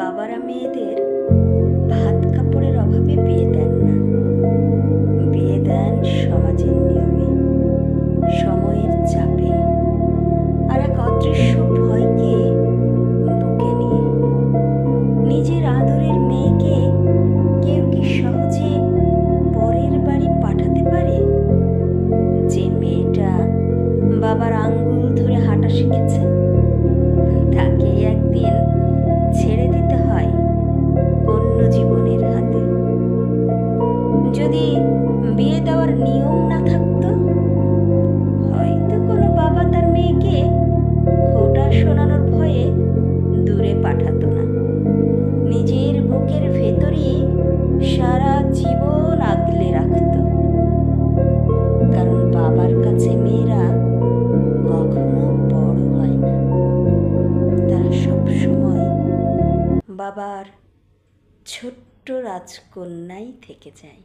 বাবারা মেয়েদের ভাত কাপড়ের অভাবে বিয়ে দেন না, বিয়ে দেন সমাজের নিয়মে, সময়ের চাপে, আর এক অদৃশ্য ভয়কে বুকে নিয়ে। নিজের আদরের মেয়েকে কেউ কি সহজে পরের বাড়ি পাঠাতে পারে? যে মেয়েটা বাবার আঙ্গুল ধরে হাঁটা শিখেছে, তাকে একদিন ছেড়ে দিতে হয় অন্য জীবনের হাতে। যদি বিয়ে দেওয়ার নিয়ম না থাকতো, হয়তো কোনো বাবা তার মেয়েকে খোঁটা শোনানোর ভয়ে দূরে পাঠাতো না, নিজের বুকের ভেতরই সারা জীবন আগলে রাখত। কারণ বাবার কাছে মেয়েরা কখনো বড় হয় না, তারা সবসময় বাবার ছোট্ট রাজকন্যাই থেকে যায়।